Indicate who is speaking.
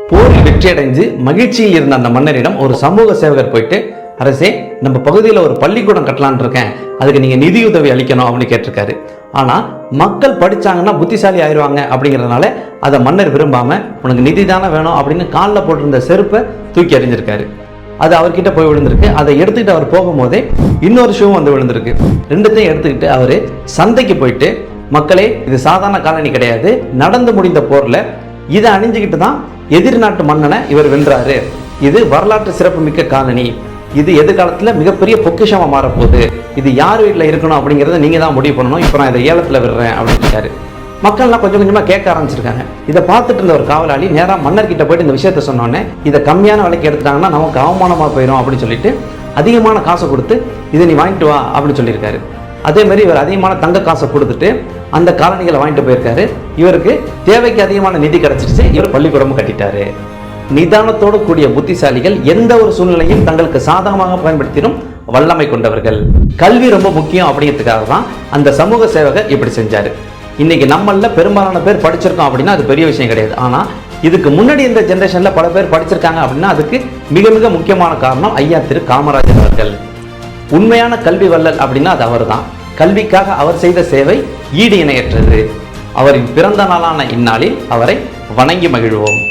Speaker 1: போரில் வெற்றியடைந்து மகிழ்ச்சியில் இருந்த அந்த மன்னரிடம் ஒரு சமூக சேவகர் போயிட்டு, அரசே, நம்ம பகுதியில் ஒரு பள்ளிக்கூடம் கட்டலான் இருக்கேன், அதுக்கு நீங்க நிதியுதவி அளிக்கணும் அப்படின்னு கேட்டிருக்காரு. ஆனா மக்கள் படிச்சாங்கன்னா புத்திசாலி ஆயிடுவாங்க அப்படிங்கிறதுனால அதை மன்னர் விரும்பாம, உனக்கு நிதி தானே வேணும் அப்படின்னு காலில் போட்டிருந்த செருப்பை தூக்கி எறிஞ்சிருக்காரு. அது அவர்கிட்ட போய் விழுந்திருக்கு. அதை எடுத்துக்கிட்டு அவர் போகும்போதே இன்னொரு ஷூவும் வந்து விழுந்திருக்கு. ரெண்டுத்தையும் எடுத்துக்கிட்டு அவரு சந்தைக்கு போயிட்டு, மக்களே, இது சாதாரண காலனி கிடையாது, நடந்து முடிந்த போர்ல இதை அணிஞ்சுக்கிட்டு தான் எதிர் நாட்டு மன்னனை இவர் வென்றாரு, இது வரலாற்று சிறப்பு மிக்க காலனி, இது எதிர்காலத்தில் மிகப்பெரிய பொக்கிஷமா மாறப்போகுது, இது யார் வீட்டில் இருக்கணும் அப்படிங்கிறத நீங்க தான் முடிவு பண்ணணும், இப்போ நான் இதை ஏலத்தில் விடுறேன் அப்படின்னு இருக்காரு. மக்கள்லாம் கொஞ்சம் கொஞ்சமா கேட்க ஆரம்பிச்சிருக்காங்க. இதை பார்த்துட்டு இருந்த ஒரு காவலாளி நேராக மன்னர்கிட்ட போயிட்டு இந்த விஷயத்த சொன்னோன்னே, இதை கம்மியான விலைக்கு எடுத்துட்டாங்கன்னா நமக்கு அவமானமா போயிடும் அப்படின்னு சொல்லிட்டு அதிகமான காசை கொடுத்து இதை நீ வாங்கிட்டு வா அப்படின்னு சொல்லியிருக்காரு. அதே மாதிரி இவர் அதிகமான தங்க காசை கொடுத்துட்டு அந்த காலனிகளை வாங்கிட்டு போயிருக்காரு. இவருக்கு தேவைக்கு அதிகமான நிதி கிடைச்சிருச்சு. இவர் பள்ளிக்கூடமும் கட்டிட்டாரு. நிதானத்தோடு கூடிய புத்திசாலிகள் எந்த ஒரு சூழ்நிலையும் தங்களுக்கு சாதகமாக பயன்படுத்திடும் வல்லமை கொண்டவர்கள். கல்வி ரொம்ப முக்கியம் அப்படிங்கிறதுக்காக தான் அந்த சமூக சேவகர் இப்படி செஞ்சாரு. இன்னைக்கு நம்மள பெரும்பாலான பேர் படிச்சிருக்கோம் அப்படின்னா அது பெரிய விஷயம் கிடையாது. ஆனா இதுக்கு முன்னாடி இந்த ஜெனரேஷன்ல பல பேர் படிச்சிருக்காங்க அப்படின்னா அதுக்கு மிக மிக முக்கியமான காரணம் ஐயா திரு காமராஜர் அவர்கள். உண்மையான கல்வி வள்ளல் அப்படின்னா அது அவர் தான். கல்விக்காக அவர் செய்த சேவை ஈடு இணையற்றது. அவரின் பிறந்த நாளான இந்நாளில் அவரை வணங்கி மகிழ்வோம்.